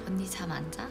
언니 잠 안 자?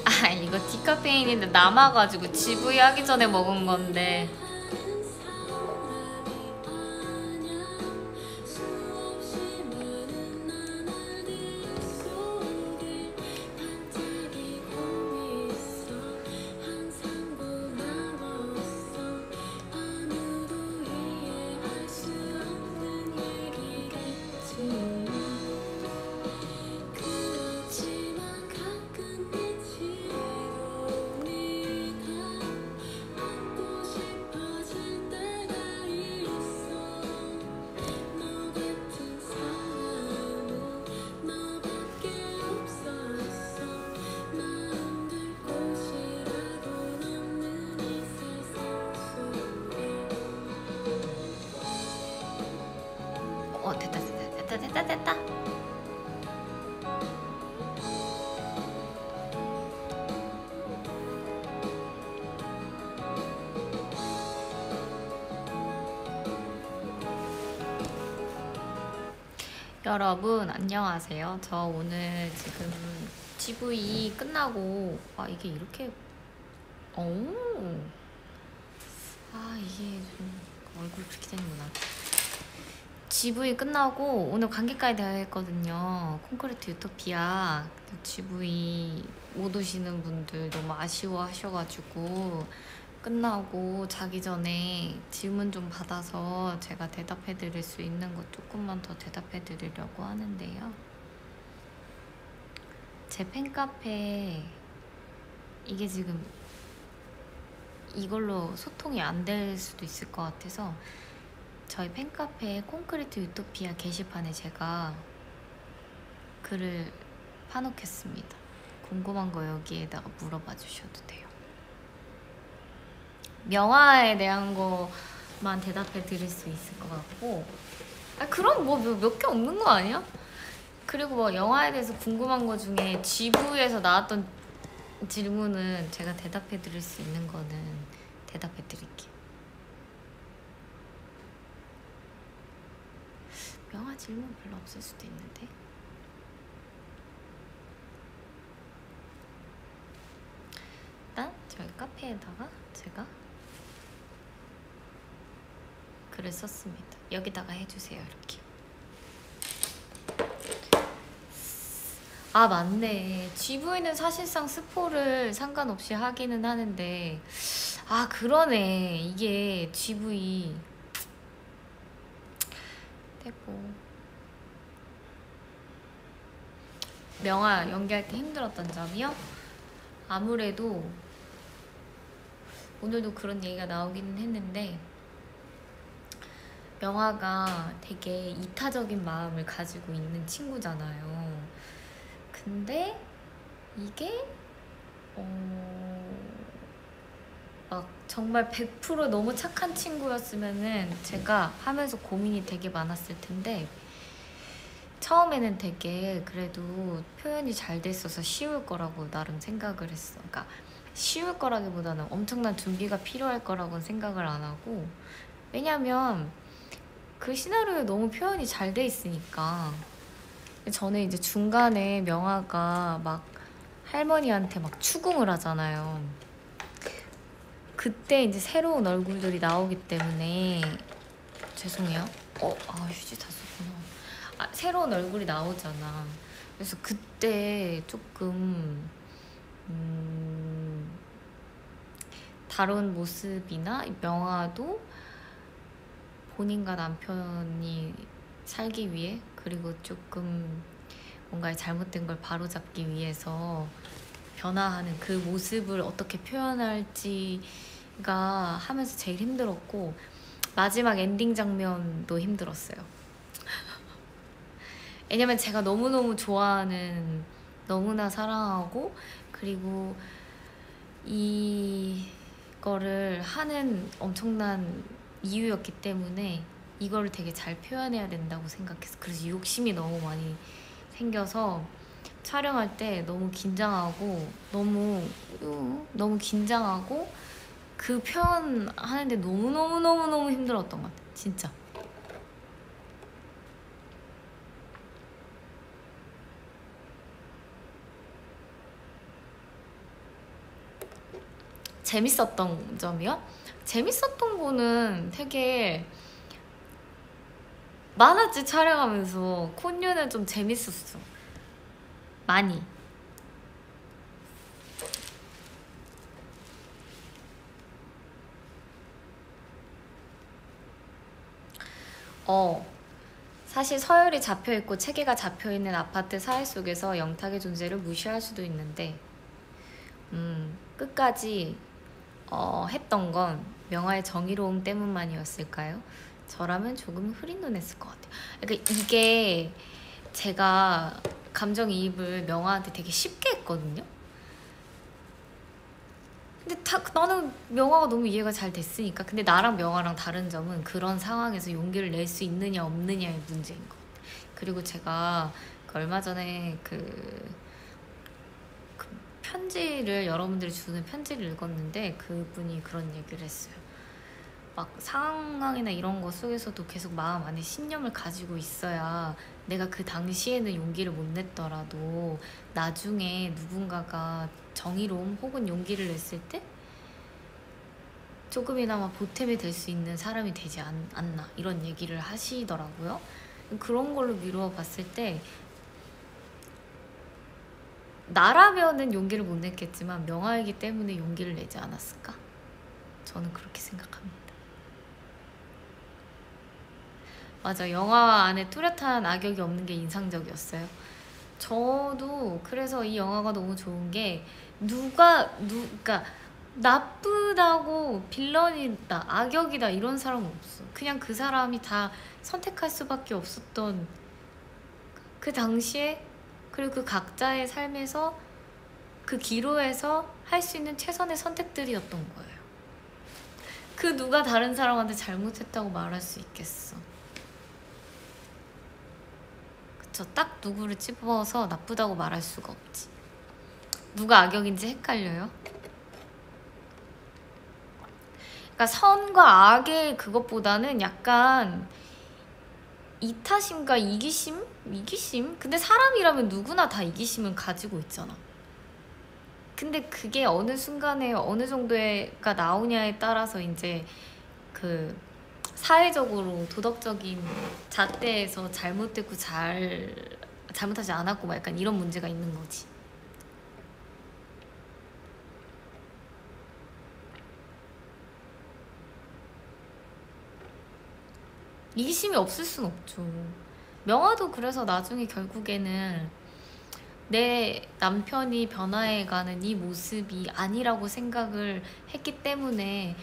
아 이거 디카페인인데 남아가지고 GV 하기 전에 먹은 건데. 됐다. 여러분 안녕하세요. 저 오늘 지금 GV 끝나고 이게 이렇게 이게 좀 얼굴 그렇게 되는구나. GV 끝나고 오늘 관객과의 대화했거든요. 콘크리트 유토피아. GV 못 오시는 분들 너무 아쉬워하셔가지고 끝나고 자기 전에 질문 좀 받아서 제가 대답해드릴 수 있는 것 조금만 더 대답해드리려고 하는데요. 제 팬카페 이게 지금 이걸로 소통이 안 될 수도 있을 것 같아서 저희 팬카페 콘크리트 유토피아 게시판에 제가 글을 파놓겠습니다. 궁금한 거 여기에다가 물어봐 주셔도 돼요. 명화에 대한 거만 대답해 드릴 수 있을 것 같고 그럼 뭐 몇 개 없는 거 아니야? 그리고 뭐 영화에 대해서 궁금한 거 중에 GV에서 나왔던 질문은 제가 대답해 드릴 수 있는 거는 대답해 드릴게요. 영화 질문 별로 없을 수도 있는데. 일단 저희 카페에다가 제가 글을 썼습니다. 여기다가 해주세요 이렇게. 맞네. GV는 사실상 스포를 상관없이 하기는 하는데 그러네. 이게 GV 됐고 명화 연기할 때 힘들었던 점이요? 아무래도 오늘도 그런 얘기가 나오기는 했는데 명화가 되게 이타적인 마음을 가지고 있는 친구잖아요. 근데 이게 막 정말 100% 너무 착한 친구였으면은 제가 하면서 고민이 되게 많았을 텐데 처음에는 되게 그래도 표현이 잘 됐어서 쉬울 거라고 나름 생각을 했어. 그러니까 쉬울 거라기보다는 엄청난 준비가 필요할 거라고는 생각을 안 하고, 왜냐면 그 시나리오에 너무 표현이 잘 돼 있으니까. 저는 이제 중간에 명화가 막 할머니한테 막 추궁을 하잖아요. 그때 이제 새로운 얼굴들이 나오기 때문에 죄송해요. 휴지 다 썼구나. 새로운 얼굴이 나오잖아. 그래서 그때 조금 다른 모습이나 명화도 본인과 남편이 살기 위해, 그리고 조금 뭔가 잘못된 걸 바로잡기 위해서 변화하는 그 모습을 어떻게 표현할지가 하면서 제일 힘들었고, 마지막 엔딩 장면도 힘들었어요. 왜냐면 제가 너무너무 좋아하는, 너무나 사랑하고, 그리고 이거를 하는 엄청난 이유였기 때문에 이거를 되게 잘 표현해야 된다고 생각해서, 그래서 욕심이 너무 많이 생겨서 촬영할 때 너무 긴장하고, 너무 긴장하고, 그 표현하는데 너무너무너무너무 힘들었던 것 같아요, 진짜. 재밌었던 점이요? 재밌었던 거는 되게 많았지. 촬영하면서 콘유는 좀 재밌었어, 많이. 사실 서열이 잡혀있고 체계가 잡혀있는 아파트 사회 속에서 영탁의 존재를 무시할 수도 있는데, 끝까지 했던 건 명화의 정의로움 때문만이었을까요? 저라면 조금 흐린 눈했을 것 같아요. 그러니까 이게 제가 감정이입을 명화한테 되게 쉽게 했거든요. 근데 나는 명화가 너무 이해가 잘 됐으니까. 근데 나랑 명화랑 다른 점은 그런 상황에서 용기를 낼 수 있느냐 없느냐의 문제인 것 같아요. 그리고 제가 얼마 전에 그 편지를, 여러분들이 주는 편지를 읽었는데 그분이 그런 얘기를 했어요. 막 상황이나 이런 거 속에서도 계속 마음 안에 신념을 가지고 있어야, 내가 그 당시에는 용기를 못 냈더라도 나중에 누군가가 정의로움 혹은 용기를 냈을 때 조금이나마 보탬이 될 수 있는 사람이 되지 않나, 이런 얘기를 하시더라고요. 그런 걸로 미루어 봤을 때 나라면은 용기를 못 냈겠지만 명화이기 때문에 용기를 내지 않았을까? 저는 그렇게 생각합니다. 맞아, 영화 안에 뚜렷한 악역이 없는 게 인상적이었어요. 저도 그래서 이 영화가 너무 좋은 게, 그러니까 나쁘다고 빌런이다, 악역이다 이런 사람은 없어. 그냥 그 사람이 다 선택할 수밖에 없었던 그 당시에, 그리고 그 각자의 삶에서 그 기로에서 할 수 있는 최선의 선택들이었던 거예요. 그 누가 다른 사람한테 잘못했다고 말할 수 있겠어. 그쵸? 딱 누구를 찝어서 나쁘다고 말할 수가 없지. 누가 악역인지 헷갈려요? 그러니까 선과 악의 그것보다는 약간 이타심과 이기심? 근데 사람이라면 누구나 다 이기심은 가지고 있잖아. 근데 그게 어느 순간에 어느 정도가 나오냐에 따라서 이제 그 사회적으로 도덕적인 잣대에서 잘못됐고 잘못하지 않았고 막 약간 이런 문제가 있는 거지. 이기심이 없을 순 없죠. 명화도 그래서 나중에 결국에는 내 남편이 변화해가는 이 모습이 아니라고 생각을 했기 때문에,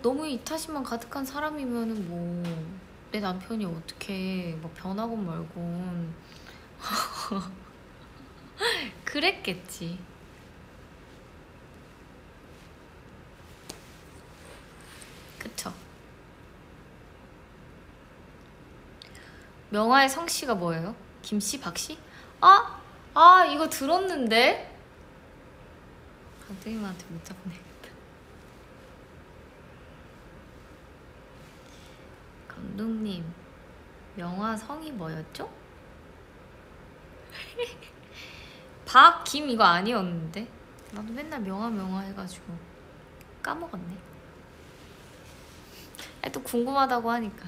너무 이타심만 가득한 사람이면은 뭐 내 남편이 어떻게 뭐 변하건 말건 그랬겠지. 그쵸? 명화의 성씨가 뭐예요? 김씨? 박씨? 이거 들었는데? 강태님한테 문자 보내겠다. 감독님, 명화 성이 뭐였죠? 박김 이거 아니었는데? 나도 맨날 명화 해가지고 까먹었네. 또 궁금하다고 하니까.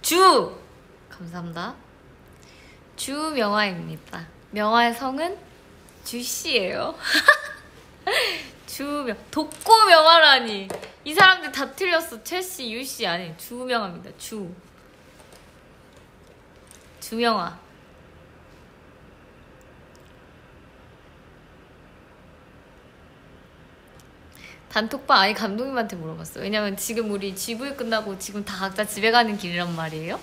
주! 감사합니다. 주명화입니다. 명화의 성은 주씨예요. 주명. 독고명화라니. 이 사람들 다 틀렸어. 최씨, 유씨 아니 주명화입니다. 주명화. 단톡방 아니 감독님한테 물어봤어. 왜냐면 지금 우리 GV 끝나고 지금 다 각자 집에 가는 길이란 말이에요.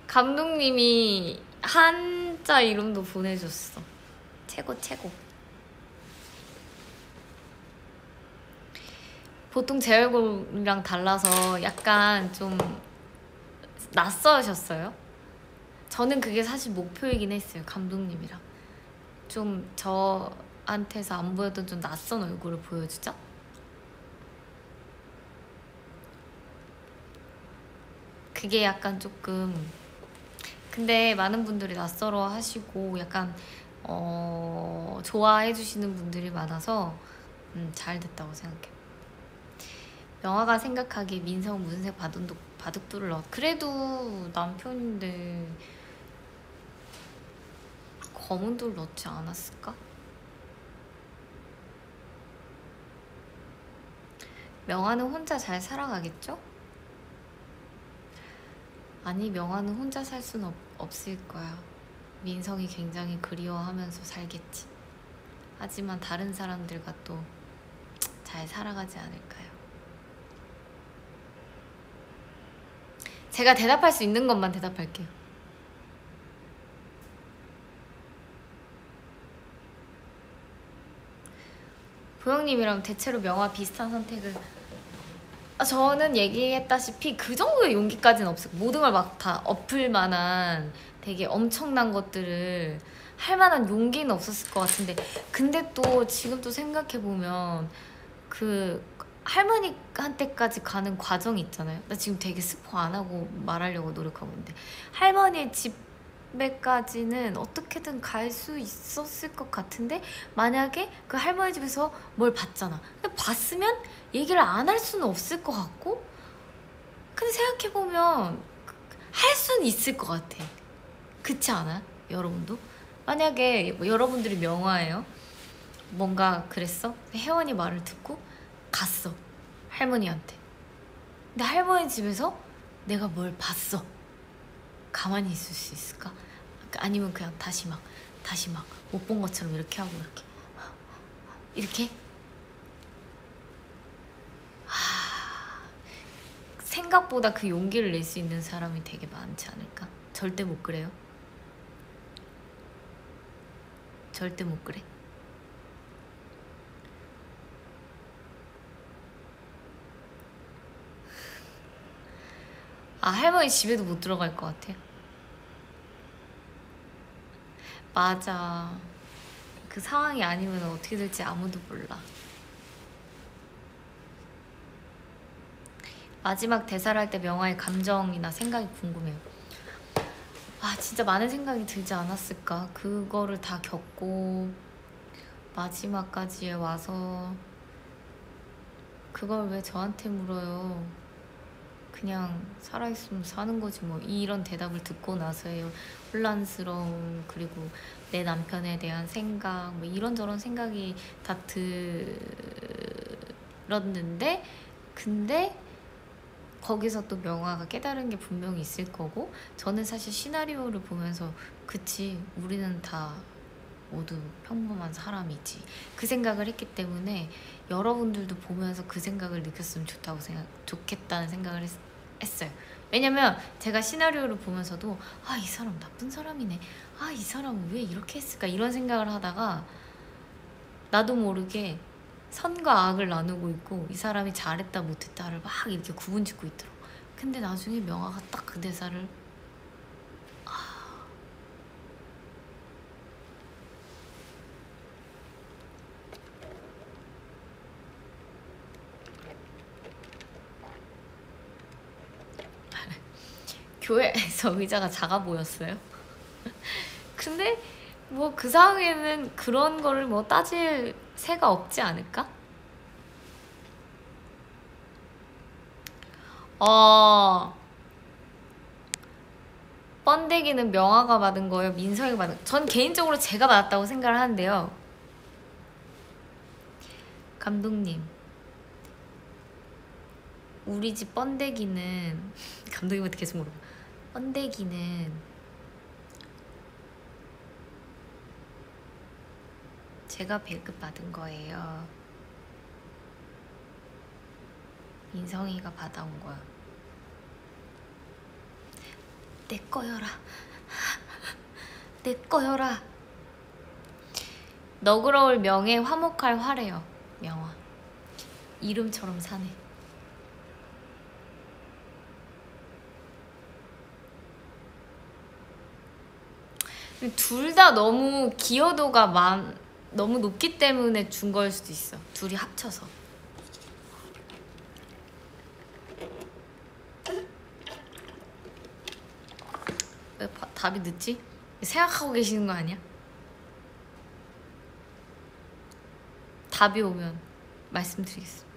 감독님이 한자 이름도 보내줬어. 최고. 보통 제 얼굴이랑 달라서 약간 좀 낯서셨어요? 저는 그게 사실 목표이긴 했어요. 감독님이랑 좀 저한테서 안 보여도 좀 낯선 얼굴을 보여주자. 그게 약간 조금 근데 많은 분들이 낯설어 하시고 약간 좋아해 주시는 분들이 많아서 잘 됐다고 생각해. 명화가 생각하기에 민성 무슨 색 바둑돌을 넣어. 그래도 남편인데 검은 돌 넣지 않았을까? 명화는 혼자 잘 살아가겠죠? 아니 명화는 혼자 살 순 없을 거야. 민성이 굉장히 그리워하면서 살겠지. 하지만 다른 사람들과 또 잘 살아가지 않을까요? 제가 대답할 수 있는 것만 대답할게요. 보영님이랑 대체로 명화 비슷한 선택을 저는 얘기했다시피 그 정도의 용기까지는 없어요. 모든 걸 막 다 엎을 만한 되게 엄청난 것들을 할 만한 용기는 없었을 것 같은데 근데 또 지금 또 생각해보면 그 할머니한테까지 가는 과정이 있잖아요. 나 지금 되게 스포 안 하고 말하려고 노력하고 있는데 할머니 집에까지는 어떻게든 갈 수 있었을 것 같은데 만약에 그 할머니 집에서 뭘 봤잖아. 근데 봤으면 얘기를 안 할 수는 없을 것 같고 근데 생각해보면 할 수는 있을 것 같아. 그렇지 않아요? 여러분도? 만약에 여러분들이 명화예요. 뭔가 그랬어? 혜원이 말을 듣고 갔어. 할머니한테. 근데 할머니 집에서 내가 뭘 봤어. 가만히 있을 수 있을까? 아니면 그냥 다시 막 못 본 것처럼 이렇게 하고 이렇게 생각보다 그 용기를 낼 수 있는 사람이 되게 많지 않을까? 절대 못 그래요? 절대 못 그래? 할머니 집에도 못 들어갈 것 같아. 맞아. 그 상황이 아니면 어떻게 될지 아무도 몰라. 마지막 대사를 할 때 명화의 감정이나 생각이 궁금해요. 진짜 많은 생각이 들지 않았을까? 그거를 다 겪고 마지막까지 와서 그걸 왜 저한테 물어요? 그냥 살아있으면 사는 거지 뭐. 이런 대답을 듣고 나서의 혼란스러움 그리고 내 남편에 대한 생각 뭐 이런저런 생각이 다 들었는데 근데 거기서 또 명화가 깨달은 게 분명히 있을 거고 저는 사실 시나리오를 보면서 그치 우리는 다 모두 평범한 사람이지 그 생각을 했기 때문에 여러분들도 보면서 그 생각을 느꼈으면 좋겠다는 생각을 했어요. 왜냐면 제가 시나리오를 보면서도 이 사람 나쁜 사람이네, 이 사람은 왜 이렇게 했을까 이런 생각을 하다가 나도 모르게 선과 악을 나누고 있고 이 사람이 잘했다 못했다를 막 이렇게 구분짓고 있더라고. 근데 나중에 명화가 딱 그 대사를 교회에서 의자가 작아 보였어요. 근데 뭐 그 상황에는 그런 거를 뭐 따질 새가 없지 않을까? 어, 번데기는 명화가 받은 거예요? 민성이가 받은 거예요? 전 개인적으로 제가 받았다고 생각을 하는데요. 감독님, 우리 집 번데기는 감독님한테 계속 물어봐. 번데기는 제가 배급받은 거예요. 민성이가 받아온 거야. 내 거여라. 내 거여라. 너그러울 명예 화목할 화래요. 명화. 이름처럼 사네. 둘 다 너무 기여도가 너무 높기 때문에 준 거일 수도 있어. 둘이 합쳐서. 왜 답이 늦지? 생각하고 계시는 거 아니야? 답이 오면 말씀드리겠습니다.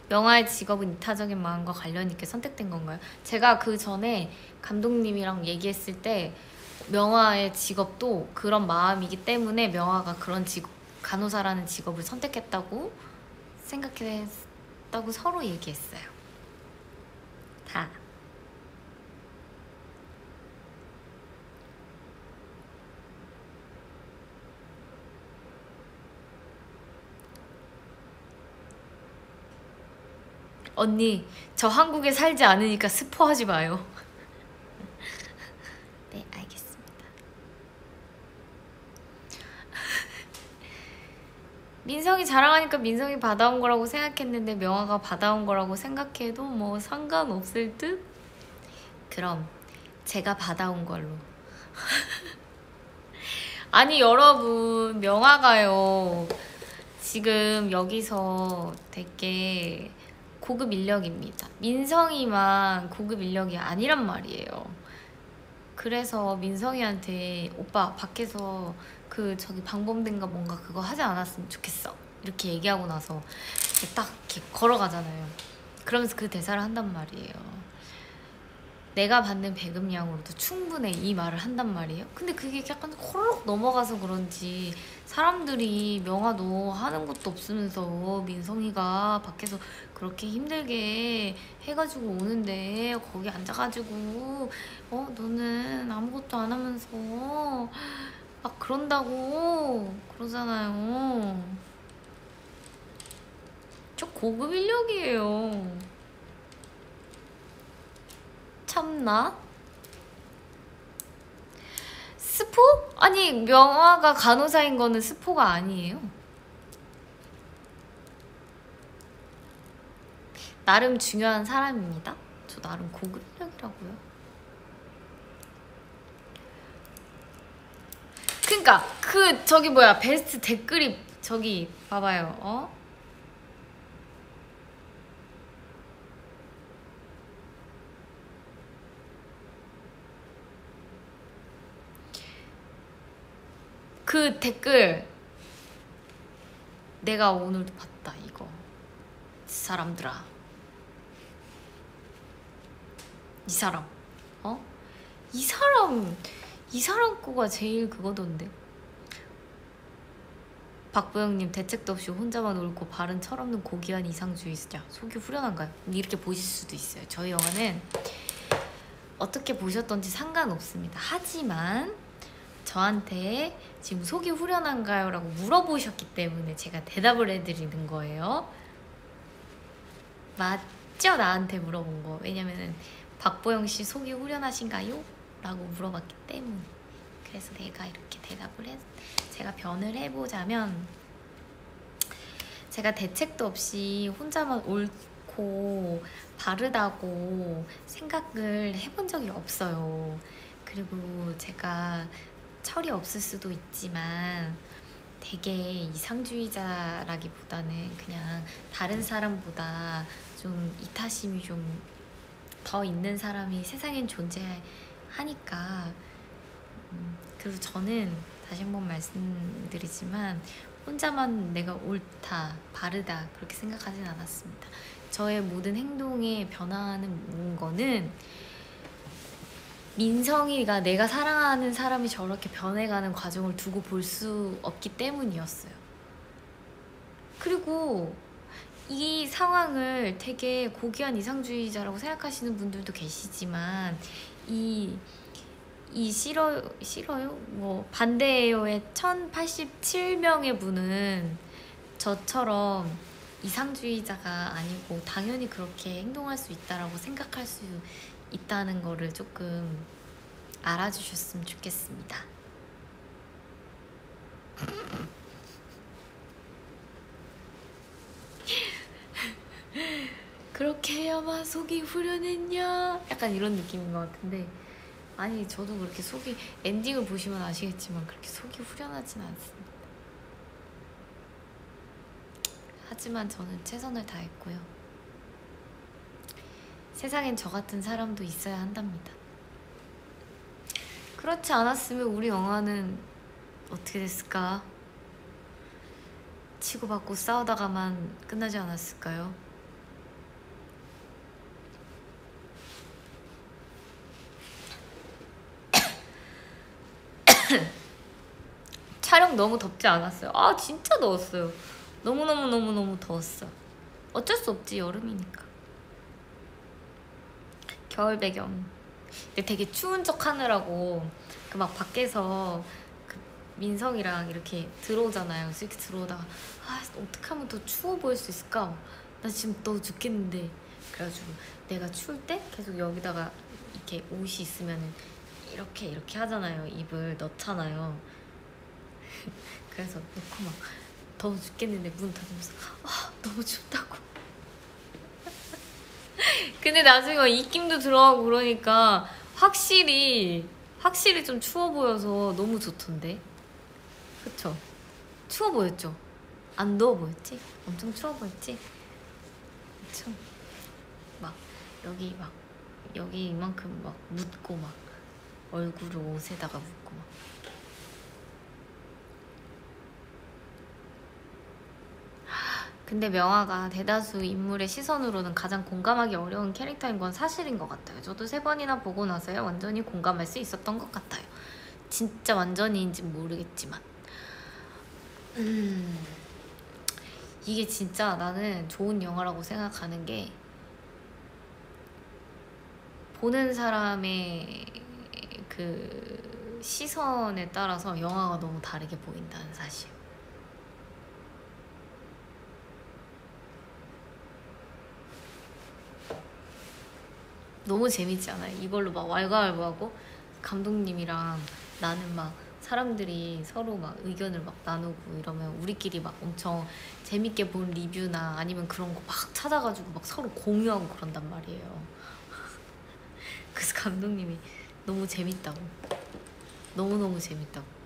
명화의 직업은 이타적인 마음과 관련 있게 선택된 건가요? 제가 그 전에 감독님이랑 얘기했을 때 명화의 직업도 그런 마음이기 때문에 명화가 그런 직업, 간호사라는 직업을 선택했다고 생각했다고 서로 얘기했어요. 다. 언니, 저 한국에 살지 않으니까 스포하지 마요. 네, 알겠습니다. 민성이 자랑하니까 민성이 받아온 거라고 생각했는데 명화가 받아온 거라고 생각해도 뭐 상관없을 듯? 그럼 제가 받아온 걸로. 아니 여러분, 명화가요 지금 여기서 되게 고급 인력입니다. 민성이만 고급 인력이 아니란 말이에요. 그래서 민성이한테 오빠 밖에서 저기 방범대인가 뭔가 그거 하지 않았으면 좋겠어 이렇게 얘기하고 나서 딱 이렇게 걸어가잖아요. 그러면서 그 대사를 한단 말이에요. 내가 받는 배급량으로도 충분해 이 말을 한단 말이에요. 근데 그게 약간 호로록 넘어가서 그런지 사람들이 명화도 하는 것도 없으면서 민성이가 밖에서 그렇게 힘들게 해가지고 오는데 거기 앉아가지고 너는 아무것도 안 하면서 막 그런다고 그러잖아요. 저 고급 인력이에요. 참나? 스포? 아니 명화가 간호사인 거는 스포가 아니에요. 나름 중요한 사람입니다. 저 나름 고급 인력이라고요. 그니까 저기 뭐야 베스트 댓글이 저기 봐봐요. 그 댓글 내가 오늘도 봤다. 이거 사람들아, 이 사람 이 사람 거가 제일 그거던데. 박보영님, 대책도 없이 혼자만 울고 발은 철없는 고귀한 이상주의자, 속이 후련한가요? 이렇게 보실 수도 있어요. 저희 영화는 어떻게 보셨던지 상관없습니다. 하지만 저한테 지금 속이 후련한가요? 라고 물어보셨기 때문에 제가 대답을 해드리는 거예요. 맞죠? 나한테 물어본 거. 왜냐면은 박보영 씨 속이 후련하신가요? 라고 물어봤기 때문에. 그래서 내가 이렇게 제가 변을 해보자면, 제가 대책도 없이 혼자만 옳고 바르다고 생각을 해본 적이 없어요. 그리고 제가 철이 없을 수도 있지만 되게 이상주의자라기보다는 그냥 다른 사람보다 좀 이타심이 좀 더 있는 사람이 세상엔 존재하니까. 그리고 저는 다시 한번 말씀드리지만 혼자만 내가 옳다, 바르다 그렇게 생각하진 않았습니다. 저의 모든 행동에 변화하는 거는 민성이가 내가 사랑하는 사람이 저렇게 변해가는 과정을 두고 볼 수 없기 때문이었어요. 그리고 이 상황을 되게 고귀한 이상주의자라고 생각하시는 분들도 계시지만 이 싫어요? 뭐 반대해요의 1087명의 분은 저처럼 이상주의자가 아니고 당연히 그렇게 행동할 수 있다라고 생각할 수 있다는 거를 조금 알아주셨으면 좋겠습니다. 그렇게 해야만 속이 후련했냐? 약간 이런 느낌인 것 같은데, 아니 저도 그렇게 속이, 엔딩을 보시면 아시겠지만 그렇게 속이 후련하진 않습니다. 하지만 저는 최선을 다했고요. 세상엔 저 같은 사람도 있어야 한답니다. 그렇지 않았으면 우리 영화는 어떻게 됐을까? 치고받고 싸우다가만 끝나지 않았을까요? 촬영 너무 덥지 않았어요? 아 진짜 더웠어요. 너무너무너무너무 더웠어. 어쩔 수 없지, 여름이니까. 겨울 배경. 근데 되게 추운 척 하느라고 그 막 밖에서 그 민성이랑 이렇게 들어오잖아요. 이렇게 들어오다가 아 어떡하면 더 추워 보일 수 있을까? 나 지금 더워 죽겠는데. 그래가지고 내가 추울 때 계속 여기다가 이렇게 옷이 있으면은 이렇게 하잖아요. 입을 넣잖아요. 그래서 놓고 막 더워 죽겠는데 문 닫으면서 아 너무 춥다고. 근데 나중에 막 입김도 들어가고 그러니까 확실히 좀 추워 보여서 너무 좋던데. 그쵸? 추워 보였죠? 안 더워 보였지? 엄청 추워 보였지? 그쵸? 막 여기 이만큼 막 묻고 막 얼굴을 옷에다가 묻고 막. 근데 명화가 대다수 인물의 시선으로는 가장 공감하기 어려운 캐릭터인 건 사실인 것 같아요. 저도 3번이나 보고 나서야 완전히 공감할 수 있었던 것 같아요. 진짜 완전히인지는 모르겠지만 이게 진짜 나는 좋은 영화라고 생각하는 게 보는 사람의 그 시선에 따라서 영화가 너무 다르게 보인다는 사실. 너무 재밌지 않아요? 이걸로 막 왈가왈부하고 감독님이랑 나는 막 사람들이 서로 막 의견을 막 나누고 이러면 우리끼리 막 엄청 재밌게 본 리뷰나 아니면 그런 거 막 찾아가지고 막 서로 공유하고 그런단 말이에요. 그래서 감독님이 너무 재밌다고, 너무너무 재밌다고.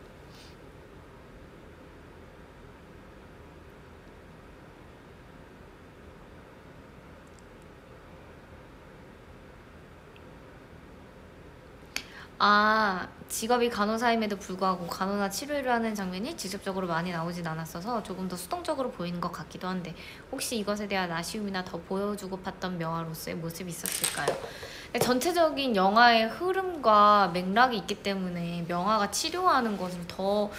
아, 직업이 간호사임에도 불구하고 간호나 치료를 하는 장면이 직접적으로 많이 나오진 않았어서 조금 더 수동적으로 보이는 것 같기도 한데 혹시 이것에 대한 아쉬움이나 더 보여주고 봤던 명화로서의 모습이 있었을까요? 전체적인 영화의 흐름과 맥락이 있기 때문에 명화가 치료하는 것을 더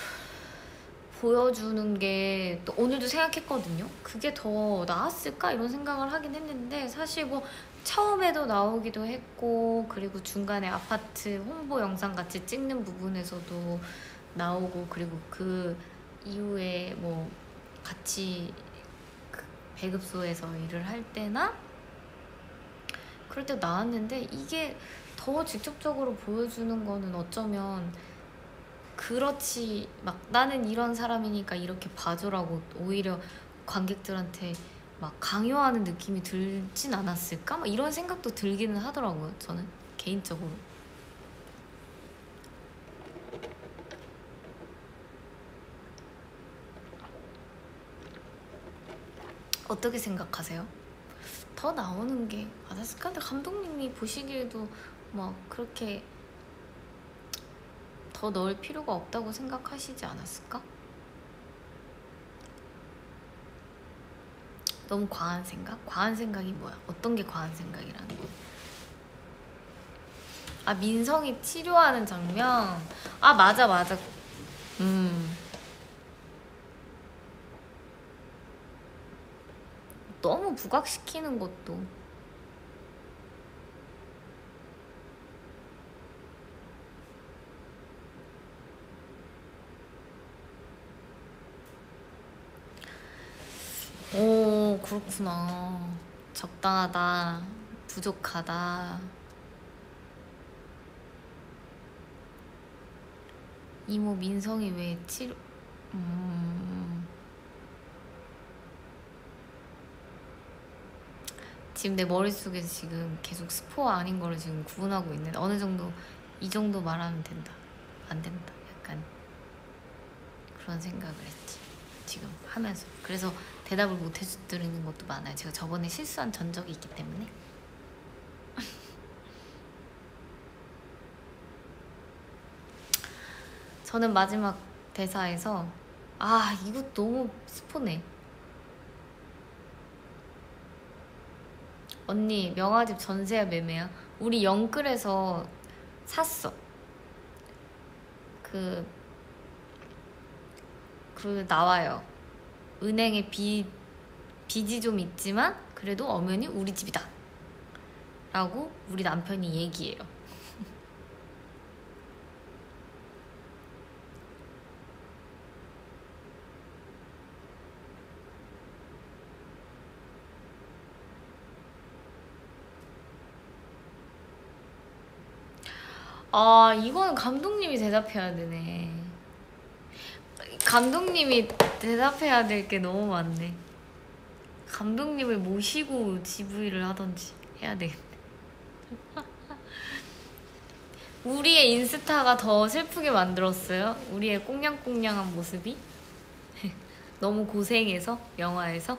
보여주는 게 또 오늘도 생각했거든요. 그게 더 나았을까 이런 생각을 하긴 했는데 사실 뭐 처음에도 나오기도 했고 그리고 중간에 아파트 홍보 영상 같이 찍는 부분에서도 나오고 그리고 그 이후에 뭐 같이 그 배급소에서 일을 할 때나 그럴 때 나왔는데 이게 더 직접적으로 보여주는 거는 어쩌면 그렇지 막 나는 이런 사람이니까 이렇게 봐줘라고 오히려 관객들한테 막 강요하는 느낌이 들진 않았을까? 막 이런 생각도 들기는 하더라고요. 저는 개인적으로. 어떻게 생각하세요? 더 나오는 게 맞았을까? 근데 감독님이 보시기에도 막 그렇게 더 넣을 필요가 없다고 생각하시지 않았을까? 너무 과한 생각? 과한 생각이 뭐야? 어떤 게 과한 생각이라는 거야? 아, 민성이 치료하는 장면? 아, 맞아, 맞아. 너무 부각시키는 것도. 오, 그렇구나. 적당하다. 부족하다. 이모 민성이 왜 치료... 지금 내 머릿속에서 지금 계속 스포 아닌 거를 지금 구분하고 있는, 어느 정도 이 정도 말하면 된다, 안 된다, 약간 그런 생각을 했지 지금 하면서. 그래서 대답을 못 해드리는 것도 많아요. 제가 저번에 실수한 전적이 있기 때문에. 저는 마지막 대사에서, 아, 이거 너무 스포네. 언니, 명화집 전세야 매매야? 우리 영끌에서 샀어. 그 나와요. 은행에 빚이 좀 있지만 그래도 엄연히 우리 집이다 라고 우리 남편이 얘기해요. 아, 이거는 감독님이 대답해야 되네. 감독님이 대답해야 될 게 너무 많네. 감독님을 모시고 GV를 하던지 해야 되겠네. 우리의 인스타가 더 슬프게 만들었어요. 우리의 꽁냥꽁냥한 모습이. 너무 고생해서, 영화에서.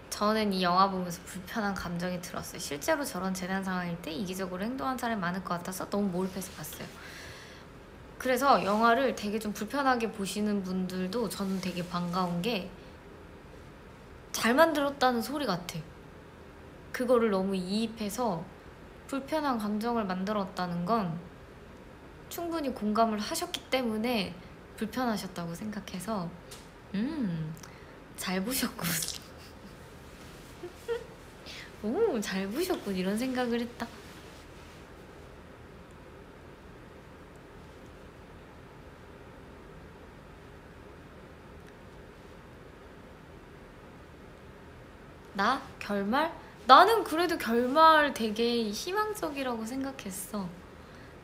저는 이 영화 보면서 불편한 감정이 들었어요. 실제로 저런 재난 상황일 때 이기적으로 행동한 사람이 많을 것 같아서 너무 몰입해서 봤어요. 그래서 영화를 되게 좀 불편하게 보시는 분들도 저는 되게 반가운 게, 잘 만들었다는 소리 같아. 그거를 너무 이입해서 불편한 감정을 만들었다는 건 충분히 공감을 하셨기 때문에 불편하셨다고 생각해서 잘 보셨군. 오, 잘 보셨군, 이런 생각을 했다. 나? 결말? 나는 그래도 결말 되게 희망적이라고 생각했어.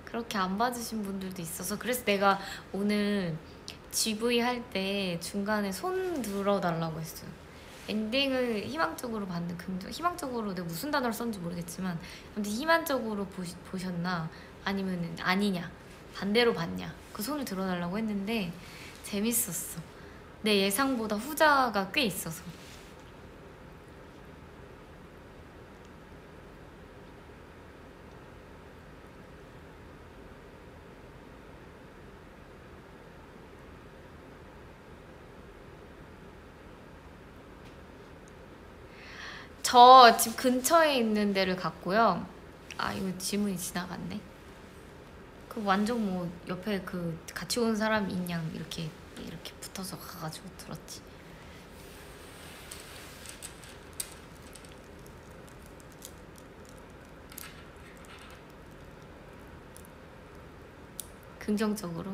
그렇게 안 봐주신 분들도 있어서. 그래서 내가 오늘 GV 할 때 중간에 손 들어달라고 했어요. 엔딩을 희망적으로 받는, 희망적으로, 내가 무슨 단어를 썼는지 모르겠지만 아무튼 희망적으로 보셨나 아니면 아니냐, 반대로 봤냐, 그 손을 들어달라고 했는데 재밌었어. 내 예상보다 후자가 꽤 있어서. 저 집 근처에 있는 데를 갔고요. 아, 이거 질문이 지나갔네. 그 완전 뭐 옆에 그 같이 온 사람 있냐, 이렇게 붙어서 가가지고 들었지. 긍정적으로.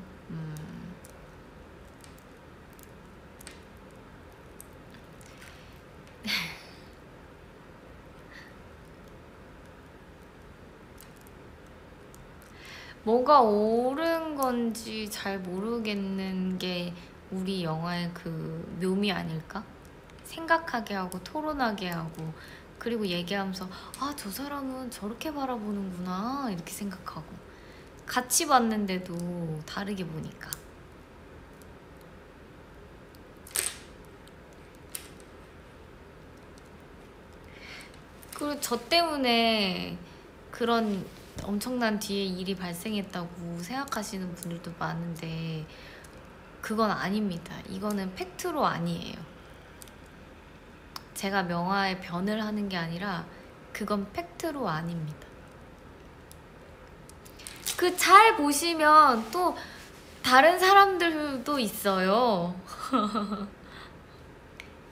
뭐가 옳은 건지 잘 모르겠는 게 우리 영화의 그 묘미 아닐까? 생각하게 하고 토론하게 하고, 그리고 얘기하면서 아, 저 사람은 저렇게 바라보는구나 이렇게 생각하고, 같이 봤는데도 다르게 보니까. 그리고 저 때문에 그런 엄청난 뒤에 일이 발생했다고 생각하시는 분들도 많은데, 그건 아닙니다. 이거는 팩트로 아니에요. 제가 명화에 변을 하는 게 아니라 그건 팩트로 아닙니다. 그 잘 보시면 또 다른 사람들도 있어요.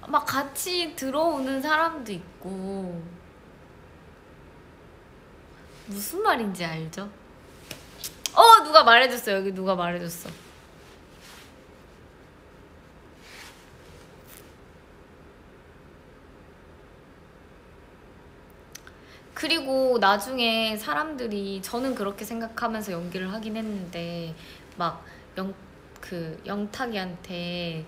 막 같이 들어오는 사람도 있고. 무슨 말인지 알죠? 누가 말해줬어. 여기 누가 말해줬어. 그리고 나중에 사람들이, 저는 그렇게 생각하면서 연기를 하긴 했는데, 막 영탁이한테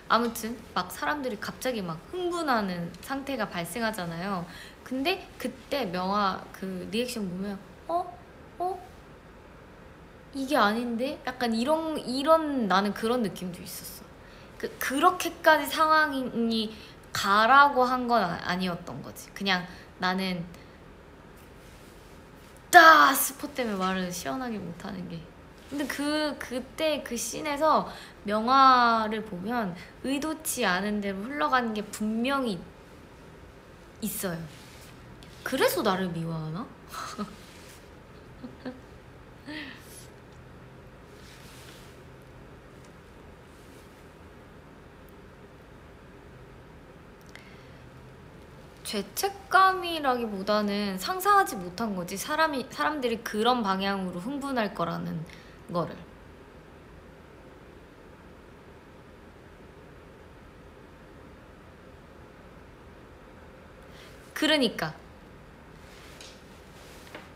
아무튼 막 사람들이 갑자기 막 흥분하는 상태가 발생하잖아요. 근데 그때 명화 그 리액션 보면 이게 아닌데? 약간 이런 나는 그런 느낌도 있었어. 그렇게까지 상황이 가라고 한 건 아니었던 거지. 그냥 나는 스포 때문에 말을 시원하게 못하는 게. 근데 그때 그 씬에서 명화를 보면 의도치 않은 대로 흘러가는 게 분명히 있어요. 그래서 나를 미워하나? 죄책감이라기보다는 상상하지 못한 거지. 사람들이 그런 방향으로 흥분할 거라는 거를. 그러니까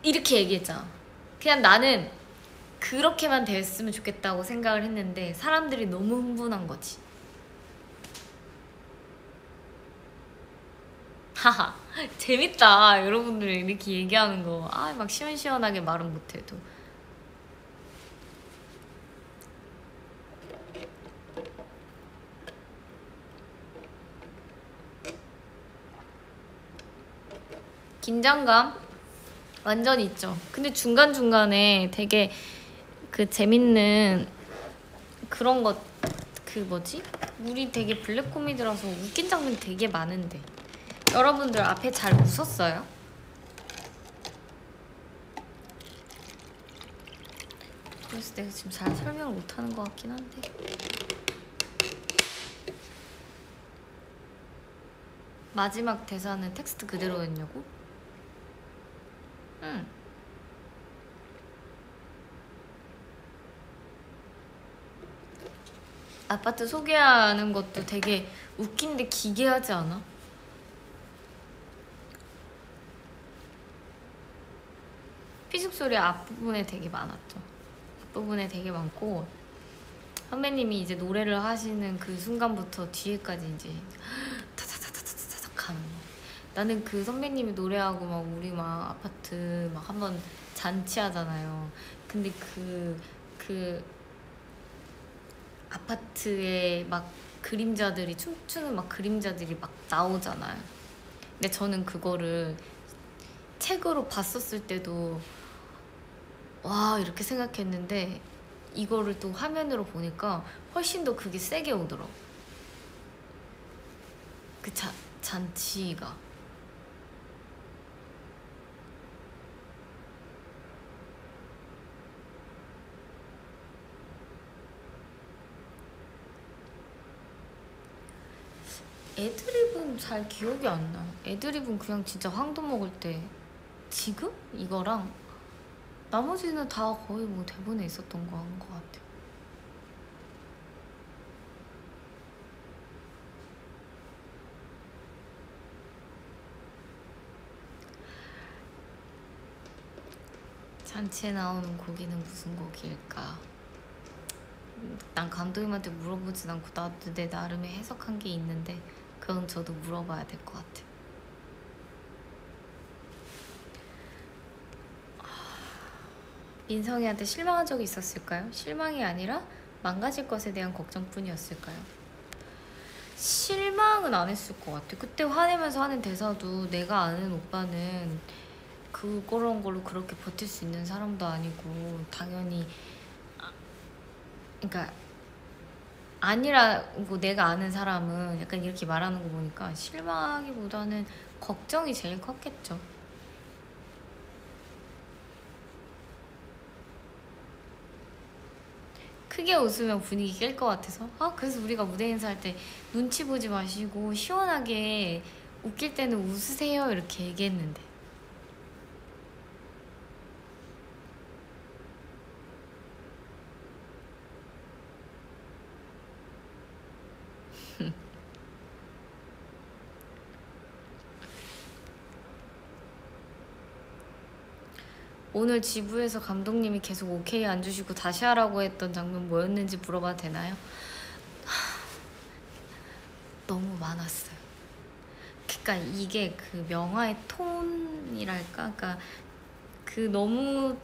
이렇게 얘기했잖아. 그냥 나는 그렇게만 됐으면 좋겠다고 생각을 했는데 사람들이 너무 흥분한 거지. 하하, 재밌다. 여러분들이 이렇게 얘기하는 거. 막 시원시원하게 말은 못해도. 긴장감 완전 있죠. 근데 중간중간에 되게 그 재밌는 그런 것, 그 뭐지? 우리 되게 블랙 코미디라서 웃긴 장면이 되게 많은데 여러분들 앞에 잘 웃었어요? 그래서 내가 지금 잘 설명을 못하는 것 같긴 한데. 마지막 대사는 텍스트 그대로였냐고? 응. 아파트 소개하는 것도 되게 웃긴데 기괴하지 않아? 피식 소리 앞부분에 되게 많았죠. 앞부분에 되게 많고 선배님이 이제 노래를 하시는 그 순간부터 뒤에까지 이제 타타타타타타타 가는 거. 나는 그 선배님이 노래하고 막 우리 막 아파트 막 한번 잔치하잖아요. 근데 그 아파트에 막 그림자들이 춤추는 막 그림자들이 막 나오잖아요. 근데 저는 그거를 책으로 봤었을 때도 와 이렇게 생각했는데 이거를 또 화면으로 보니까 훨씬 더 그게 세게 오더라고. 그 잔치가. 애드립은 잘 기억이 안 나. 애드립은 그냥 진짜 황도 먹을 때 지금? 이거랑 나머지는 다 거의 뭐 대본에 있었던 거 한 거 같아. 잔치에 나오는 고기는 무슨 고기일까? 난 감독님한테 물어보진 않고 나도 내 나름의 해석한 게 있는데 그건 저도 물어봐야 될 것 같아. 민성이한테 실망한 적이 있었을까요? 실망이 아니라 망가질 것에 대한 걱정뿐이었을까요? 실망은 안 했을 것 같아. 그때 화내면서 하는 대사도 내가 아는 오빠는 그런 걸로 그렇게 버틸 수 있는 사람도 아니고 당연히 그러니까 아니라고 내가 아는 사람은 약간 이렇게 말하는 거 보니까 실망하기보다는 걱정이 제일 컸겠죠. 크게 웃으면 분위기 깰 것 같아서. 그래서 우리가 무대 인사할 때 눈치 보지 마시고 시원하게 웃길 때는 웃으세요 이렇게 얘기했는데. 오늘 지부에서 감독님이 계속 오케이 안 주시고 다시 하라고 했던 장면 뭐였는지 물어봐도 되나요? 너무 많았어요. 그러니까 이게 그 명화의 톤이랄까? 그러니까 그 너무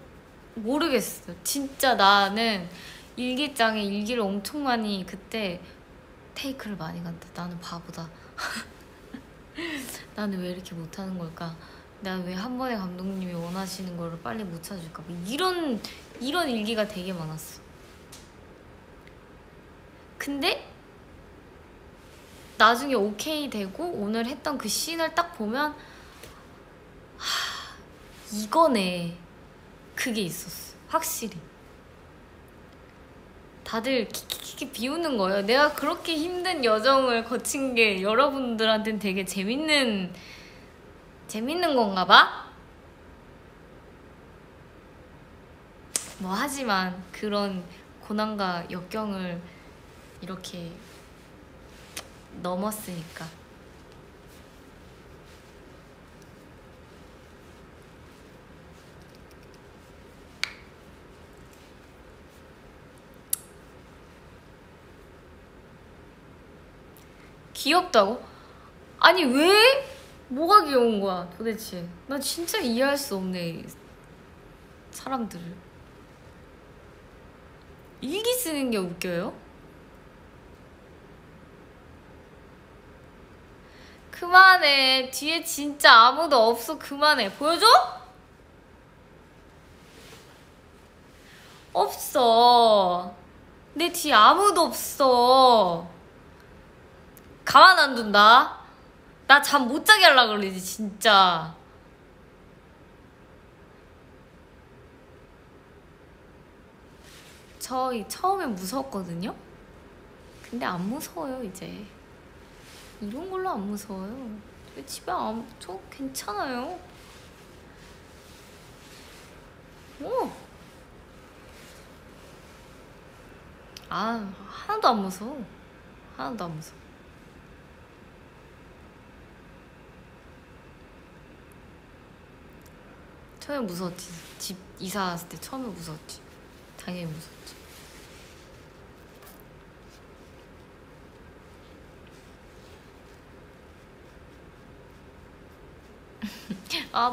모르겠어. 진짜 나는 일기장에 일기를 엄청 많이 그때 테이크를 많이 간다. 나는 바보다. 나는 왜 이렇게 못하는 걸까? 나 왜 한 번에 감독님이 원하시는 거를 빨리 못 찾을까? 뭐 이런 일기가 되게 많았어. 근데 나중에 오케이 되고 오늘 했던 그 씬을 딱 보면 이거네. 그게 있었어. 확실히. 다들 키키키키 비우는 거예요. 내가 그렇게 힘든 여정을 거친 게 여러분들한테는 되게 재밌는 건가 봐? 뭐 하지만 그런 고난과 역경을 이렇게 넘었으니까. 귀엽다고? 아니 왜? 뭐가 귀여운 거야 도대체? 나 진짜 이해할 수 없네 사람들을. 일기 쓰는 게 웃겨요? 그만해. 뒤에 진짜 아무도 없어. 그만해. 보여줘? 없어. 내 뒤에 아무도 없어. 가만 안 둔다. 나 잠 못 자게 하려 그러지 진짜. 처음엔 무서웠거든요? 근데 안 무서워요 이제. 이런 걸로 안 무서워요. 집에 저 괜찮아요. 하나도 안 무서워. 하나도 안 무서워. 처음에 무서웠지. 집 이사 왔을 때 처음에 무서웠지. 당연히 무서웠지.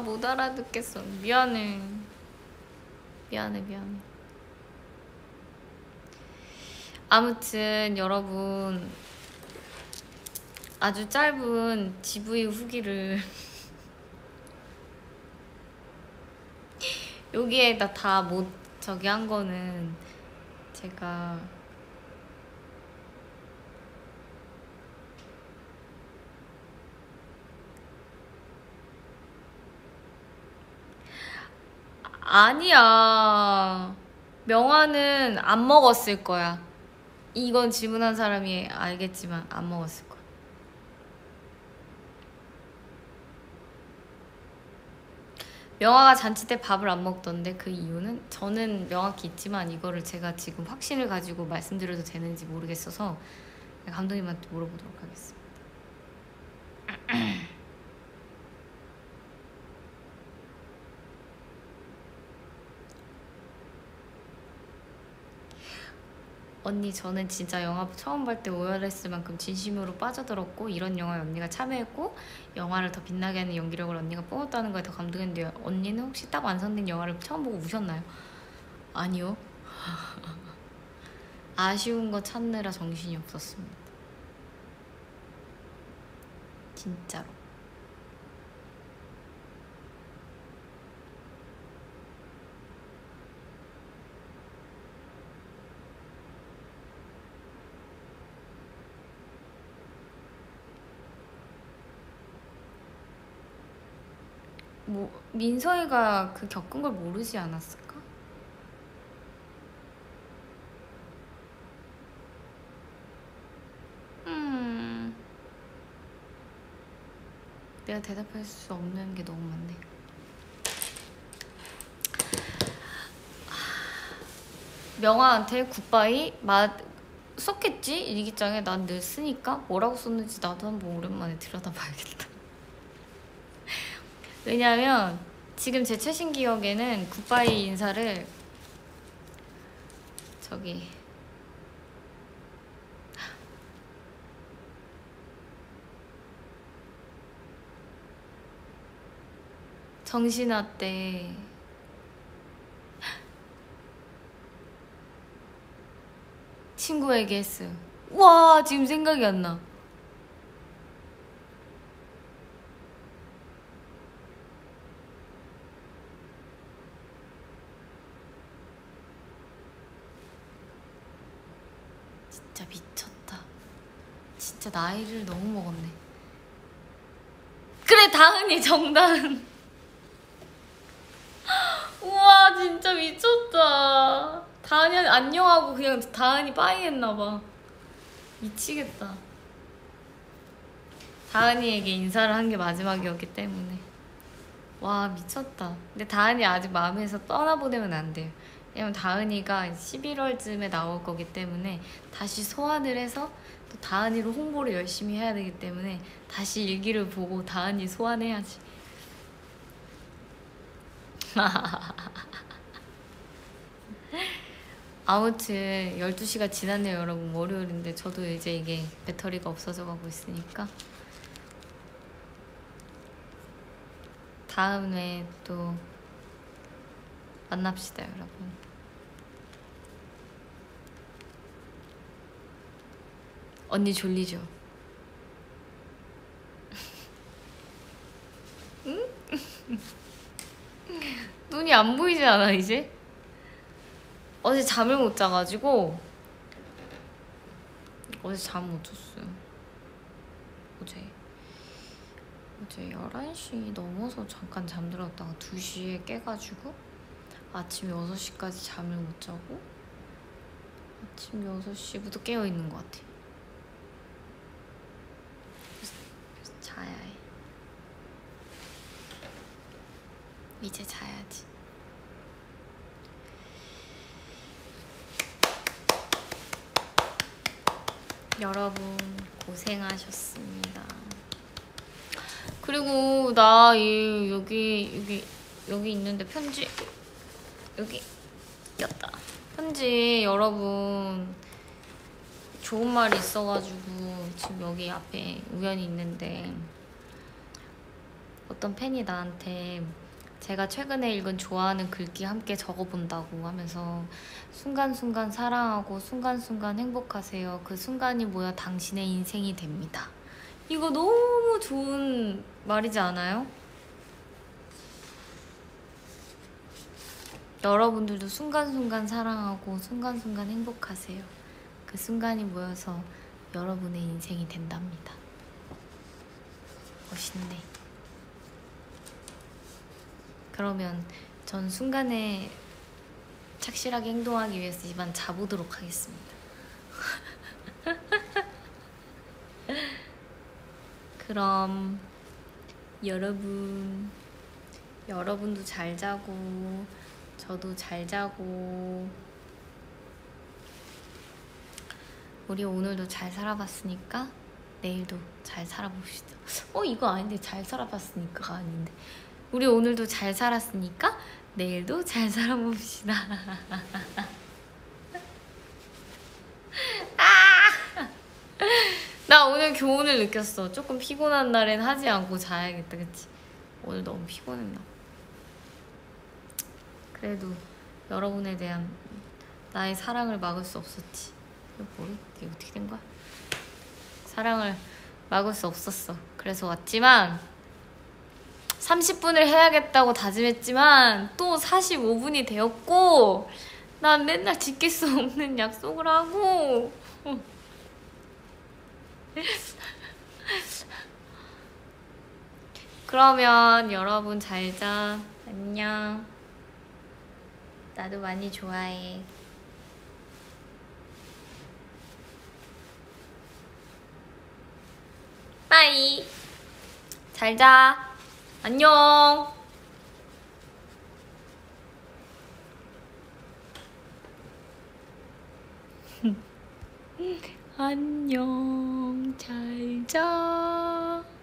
못 알아듣겠어. 미안해. 아무튼 여러분 아주 짧은 GV 후기를 여기에다 다 못 저기 한 거는 제가 아니야. 명화는 안 먹었을 거야. 이건 질문한 사람이 알겠지만 안 먹었을 거야. 명화가 잔치 때 밥을 안 먹던데 그 이유는? 저는 명확히 있지만 이거를 제가 지금 확신을 가지고 말씀드려도 되는지 모르겠어서 감독님한테 물어보도록 하겠습니다. 언니 저는 진짜 영화 처음 볼 때 오열했을 만큼 진심으로 빠져들었고 이런 영화에 언니가 참여했고 영화를 더 빛나게 하는 연기력을 언니가 뿜었다는 거에 더 감동했는데요. 언니는 혹시 딱 완성된 영화를 처음 보고 우셨나요? 아니요. 아쉬운 거 찾느라 정신이 없었습니다. 진짜로. 뭐 민서이가 그 겪은 걸 모르지 않았을까? 내가 대답할 수 없는 게 너무 많네. 명아한테 굿바이 썼겠지? 일기장에 난 늘 쓰니까 뭐라고 썼는지 나도 한번 오랜만에 들여다봐야겠다. 왜냐면 지금 제 최신 기억에는 굿바이 인사를 저기 정신아 때 친구에게 했어요. 와, 지금 생각이 안 나. 진짜 미쳤다. 진짜 나이를 너무 먹었네. 그래, 다은이 정다은. 우와, 진짜 미쳤다. 다은이 안녕하고 그냥 다은이 빠이 했나봐. 미치겠다. 다은이에게 인사를 한 게 마지막이었기 때문에. 와, 미쳤다. 근데 다은이 아직 마음에서 떠나보내면 안 돼요. 왜냐면 다은이가 11월쯤에 나올 거기 때문에 다시 소환을 해서 또 다은이로 홍보를 열심히 해야 되기 때문에 다시 일기를 보고 다은이 소환해야지. 아무튼 12시가 지났네요 여러분. 월요일인데 저도 이제 이게 배터리가 없어져 가고 있으니까 다음에 또 만납시다 여러분. 언니 졸리죠? 응? 눈이 안 보이지 않아 이제? 어제 잠을 못 자가지고 어제 잠 못 잤어요. 어제 11시 넘어서 잠깐 잠들었다가 2시에 깨가지고 아침 6시까지 잠을 못 자고 아침 6시부터 깨어있는 것 같아. 그래서 자야 해. 이제 자야지. 여러분 고생하셨습니다. 그리고 나 여기 있는데 편지 여기 였다. 편지 여러분 좋은 말이 있어가지고 지금 여기 앞에 우연히 있는데 어떤 팬이 나한테 제가 최근에 읽은 좋아하는 글귀 함께 적어본다고 하면서 순간순간 사랑하고 순간순간 행복하세요. 그 순간이 모여 당신의 인생이 됩니다. 이거 너무 좋은 말이지 않아요? 여러분들도 순간순간 사랑하고 순간순간 행복하세요. 그 순간이 모여서 여러분의 인생이 된답니다. 멋있네. 그러면 전 순간에 착실하게 행동하기 위해서 이만 자보도록 하겠습니다. 그럼 여러분도 잘 자고 저도 잘 자고 우리 오늘도 잘 살아봤으니까 내일도 잘 살아봅시다. 이거 아닌데 잘 살아봤으니까가 아닌데 우리 오늘도 잘 살았으니까 내일도 잘 살아봅시다. 나 오늘 교훈을 느꼈어. 조금 피곤한 날엔 하지 않고 자야겠다. 그치? 오늘 너무 피곤했나. 그래도 여러분에 대한 나의 사랑을 막을 수 없었지. 이게 어떻게 된 거야? 사랑을 막을 수 없었어. 그래서 왔지만 30분을 해야겠다고 다짐했지만 또 45분이 되었고 난 맨날 지킬 수 없는 약속을 하고 그러면 여러분 잘 자. 안녕. 나도 많이 좋아해. 빠이. 잘 자. 안녕. 안녕. 잘 자.